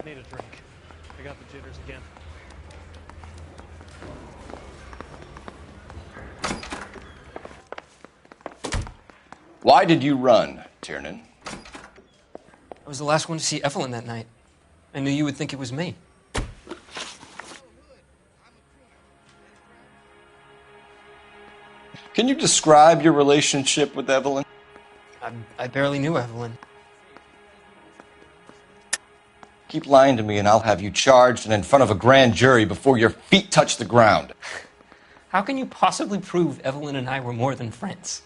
I need a drink. I got the jitters again. Why did you run, Tiernan? I was the last one to see Evelyn that night. I knew you would think it was me. Can you describe your relationship with Evelyn? I barely knew Evelyn. Keep lying to me and I'll have you charged and in front of a grand jury before your feet touch the ground. How can you possibly prove Evelyn and I were more than friends?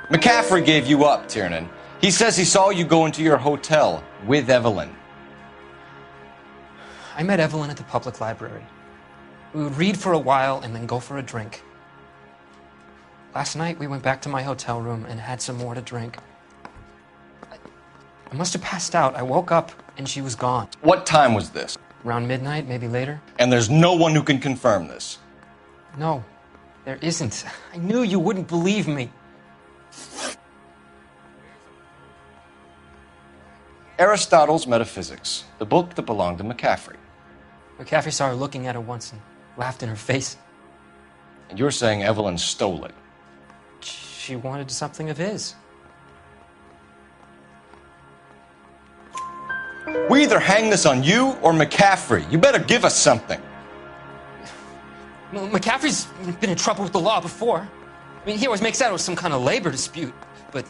McCaffrey gave you up, Tiernan. He says he saw you go into your hotel with Evelyn. I met Evelyn at the public library. We would read for a while and then go for a drink. Last night, we went back to my hotel room and had some more to drink. I must have passed out. I woke up and she was gone. What time was this? Around midnight, maybe later. And there's no one who can confirm this? No, there isn't. I knew you wouldn't believe me. Aristotle's Metaphysics, the book that belonged to McCaffrey. McCaffrey saw her looking at it once and laughed in her face. And you're saying Evelyn stole it? She wanted something of his. We either hang this on you or McCaffrey. You better give us something. Well, McCaffrey's been in trouble with the law before. I mean, he always makes out it was some kind of labor dispute. But,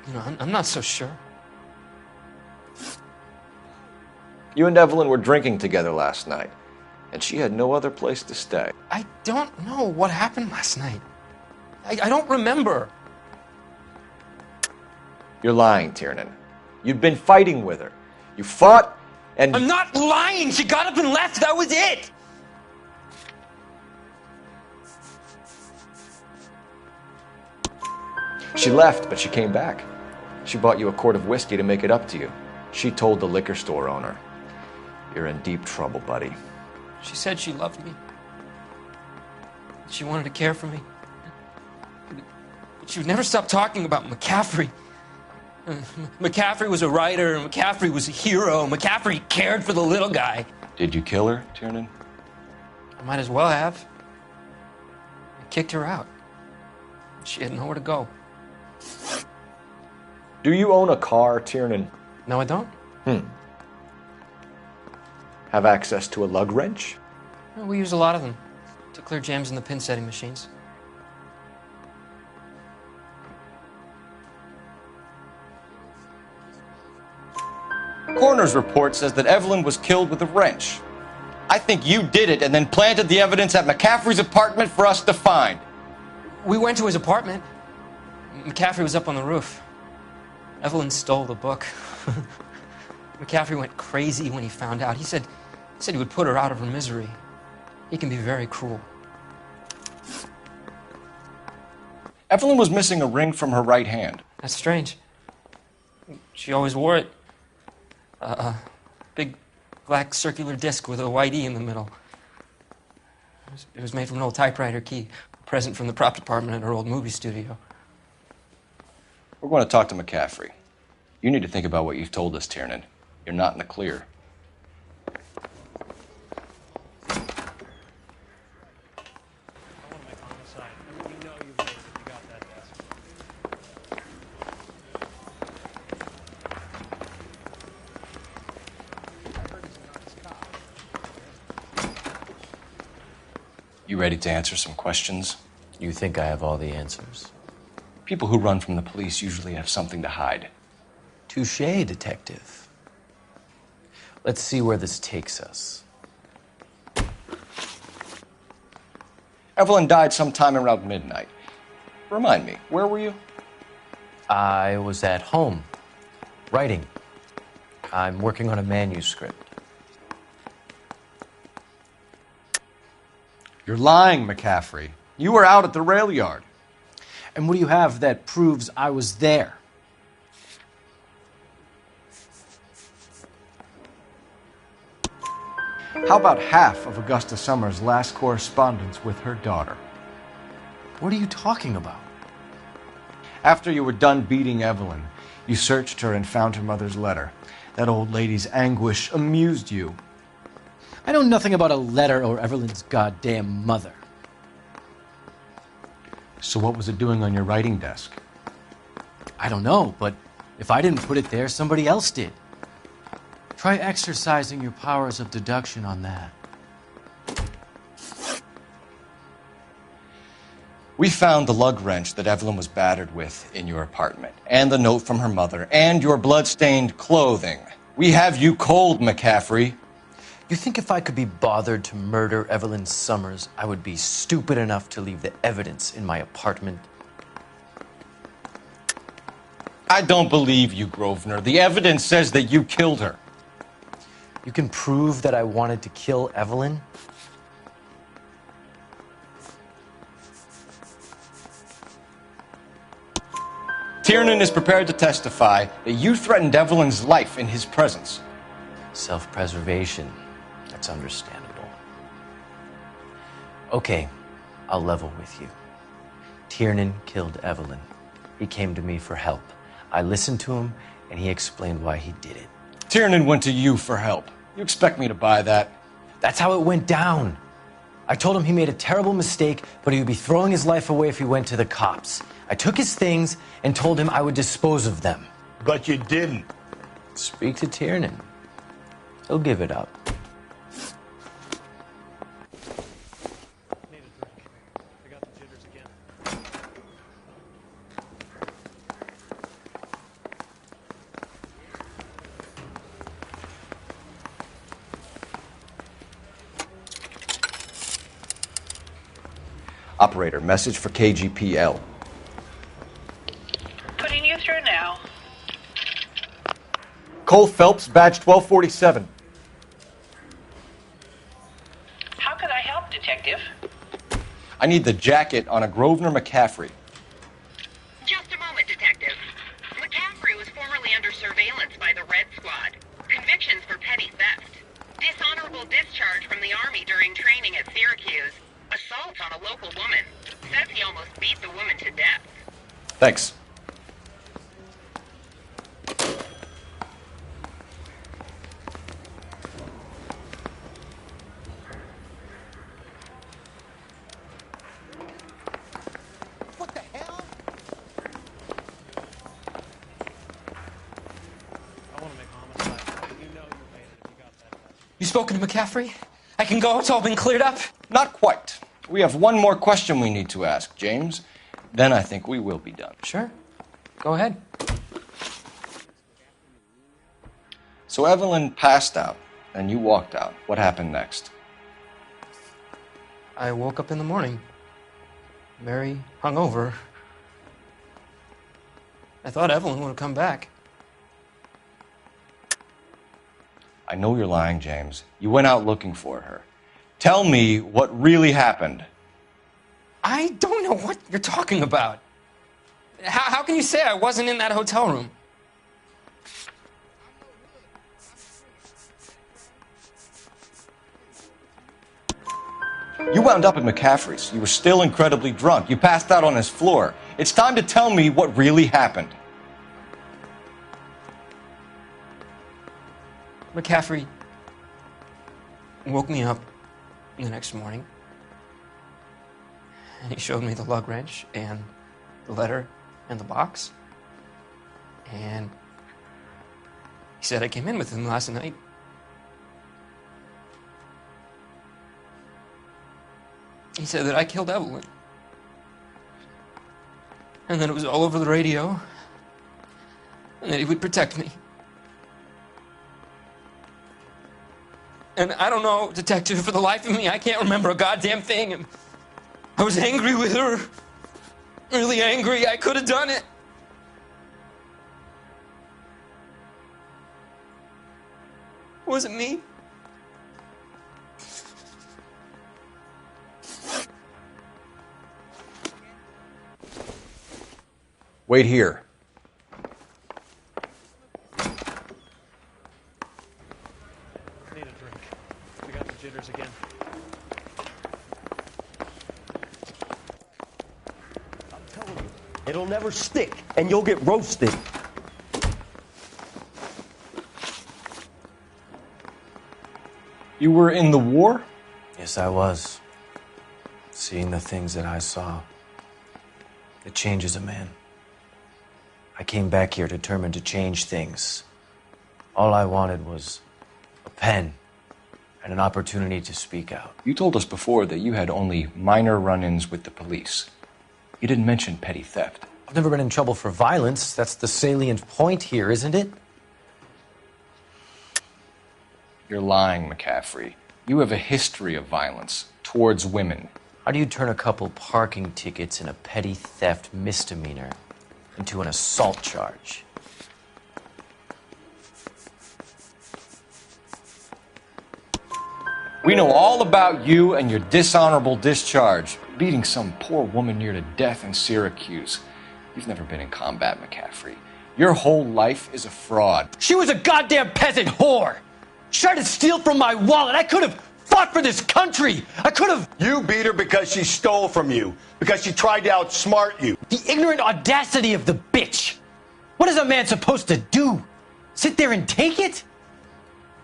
you know, I'm not so sure. You and Evelyn were drinking together last night, and she had no other place to stay. I don't know what happened last night. I don't remember. You're lying, Tiernan. You'd been fighting with her. You fought, and... I'm not lying! She got up and left! That was it! She left, but she came back. She bought you a quart of whiskey to make it up to you. She told the liquor store owner. You're in deep trouble, buddy. She said she loved me. She wanted to care for me. But she would never stop talking about McCaffrey. McCaffrey was a writer, and McCaffrey was a hero. McCaffrey cared for the little guy. Did you kill her, Tiernan? I might as well have. I kicked her out. She had nowhere to go. Do you own a car, Tiernan? No, I don't. Have access to a lug wrench? Well, we use a lot of them to clear jams in the pin setting machines. Coroner's report says that Evelyn was killed with a wrench. I think you did it and then planted the evidence at McCaffrey's apartment for us to find. We went to his apartment. McCaffrey was up on the roof. Evelyn stole the book. McCaffrey went crazy when he found out. He said he would put her out of her misery. He can be very cruel. Evelyn was missing a ring from her right hand. That's strange. She always wore it. A big black circular disc with a white E in the middle. It was made from an old typewriter key, a present from the prop department at her old movie studio. We're going to talk to McCaffrey. You need to think about what you've told us, Tiernan. You're not in the clear. You ready to answer some questions? You think I have all the answers? People who run from the police usually have something to hide. Touché, detective. Let's see where this takes us. Evelyn died sometime around midnight. Remind me, where were you? I was at home, writing. I'm working on a manuscript. You're lying, McCaffrey. You were out at the rail yard. And what do you have that proves I was there? How about half of Augusta Summers' last correspondence with her daughter? What are you talking about? After you were done beating Evelyn, you searched her and found her mother's letter. That old lady's anguish amused you. I know nothing about a letter or Evelyn's goddamn mother. So what was it doing on your writing desk? I don't know, but if I didn't put it there, somebody else did. Try exercising your powers of deduction on that. We found the lug wrench that Evelyn was battered with in your apartment, and the note from her mother, and your blood-stained clothing. We have you cold, McCaffrey. You think if I could be bothered to murder Evelyn Summers, I would be stupid enough to leave the evidence in my apartment? I don't believe you, Grosvenor. The evidence says that you killed her. You can prove that I wanted to kill Evelyn? Tiernan is prepared to testify that you threatened Evelyn's life in his presence. Self-preservation. That's understandable. Okay, I'll level with you. Tiernan killed Evelyn. He came to me for help. I listened to him, and he explained why he did it. Tiernan went to you for help. You expect me to buy that? That's how it went down. I told him he made a terrible mistake, but he would be throwing his life away if he went to the cops. I took his things and told him I would dispose of them. But you didn't. Speak to Tiernan. He'll give it up. Need a drink. I got the jitters again. Operator, message for KGPL. Putting you through now. Cole Phelps, badge 1247. How could I help, Detective? I need the jacket on a Grosvenor McCaffrey. Just a moment, Detective. McCaffrey was formerly under surveillance by the Red Squad. Convictions for petty theft. Dishonorable discharge from the Army during training at Syracuse. Assault on a local woman. Says he almost beat the woman to death. Thanks. What the hell? I want to make homicide. You know you made it if you got that. You spoken to McCaffrey? I can go? It's all been cleared up? Not quite. We have one more question we need to ask, James. Then I think we will be done. Sure. Go ahead. So Evelyn passed out, and you walked out. What happened next? I woke up in the morning, very hungover. I thought Evelyn would have come back. I know you're lying, James. You went out looking for her. Tell me what really happened. I don't know what you're talking about. How can you say I wasn't in that hotel room? You wound up at McCaffrey's. You were still incredibly drunk. You passed out on his floor. It's time to tell me what really happened. McCaffrey woke me up the next morning, and he showed me the lug wrench and the letter and the box, and he said I came in with him last night. He said that I killed Evelyn, and that it was all over the radio, and that he would protect me. And I don't know, Detective, for the life of me, I can't remember a goddamn thing. And I was angry with her. Really angry. I could have done it. Was it me? Wait here. Need a drink. I got the jitters again. I'm telling you, it'll never stick, and you'll get roasted. You were in the war? Yes, I was. Seeing the things that I saw, it changes a man. I came back here determined to change things. All I wanted was a pen and an opportunity to speak out. You told us before that you had only minor run-ins with the police. You didn't mention petty theft. I've never been in trouble for violence. That's the salient point here, isn't it? You're lying, McCaffrey. You have a history of violence towards women. How do you turn a couple parking tickets and a petty theft misdemeanor into an assault charge? We know all about you and your dishonorable discharge, beating some poor woman near to death in Syracuse. You've never been in combat, McCaffrey. Your whole life is a fraud. She was a goddamn peasant whore! She tried to steal from my wallet. I could have fought for this country. I could have... You beat her because she stole from you. Because she tried to outsmart you. The ignorant audacity of the bitch. What is a man supposed to do? Sit there and take it?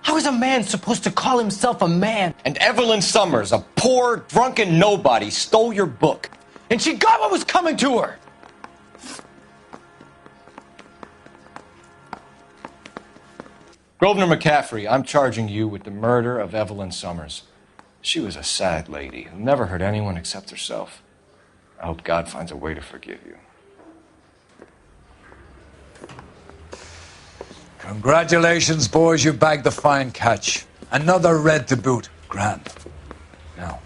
How is a man supposed to call himself a man? And Evelyn Summers, a poor, drunken nobody, stole your book. And she got what was coming to her. Grosvenor McCaffrey, I'm charging you with the murder of Evelyn Summers. She was a sad lady who never hurt anyone except herself. I hope God finds a way to forgive you. Congratulations, boys, you bagged the fine catch. Another red to boot. Grand. Now,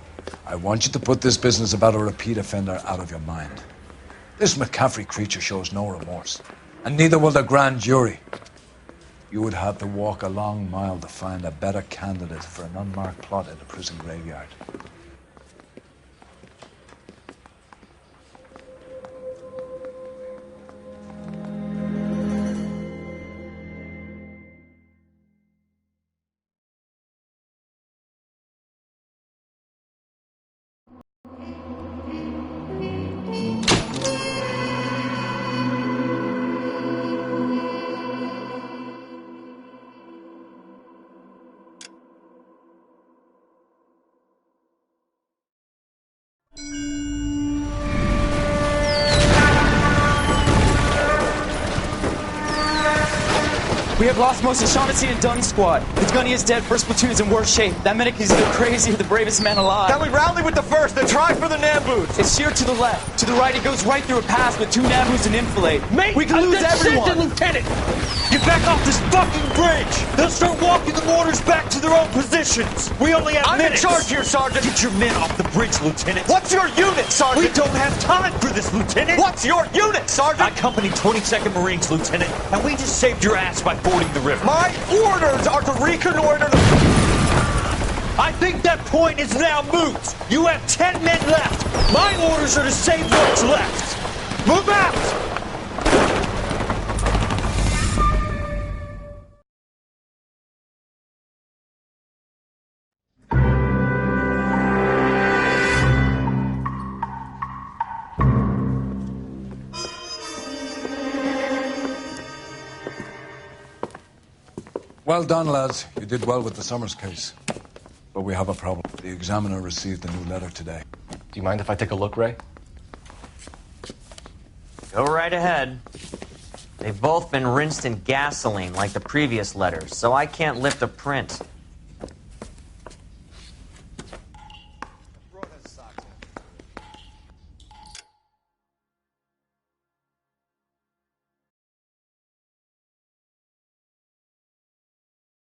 I want you to put this business about a repeat offender out of your mind. This McCaffrey creature shows no remorse, and neither will the grand jury. You would have to walk a long mile to find a better candidate for an unmarked plot in a prison graveyard. We have lost most of Shaughnessy and Dunn's squad. The gunny is dead, first platoon is in worse shape. That medic is either crazy or the bravest man alive. Then we rally with the first, then try for the Namboots. It's sheer to the left. To the right, it goes right through a pass with 2 Namboots and enfilade. Mate, we can lose everyone. Lieutenant! Get back off this fucking bridge! They'll start walking the mortars back to their own positions! We only have minutes! I'm in charge here, Sergeant! Get your men off the bridge, Lieutenant! What's your unit, Sergeant? We don't have time for this, Lieutenant! What's your unit, Sergeant? I company 22nd Marines, Lieutenant, and we just saved your ass by fording the river. My orders are to reconnoiter the... I think that point is now moot! You have 10 men left! My orders are to save what's left! Move out! Well done, lads. You did well with the Summers case. But we have a problem. The examiner received a new letter today. Do you mind if I take a look, Ray? Go right ahead. They've both been rinsed in gasoline like the previous letters, so I can't lift a print.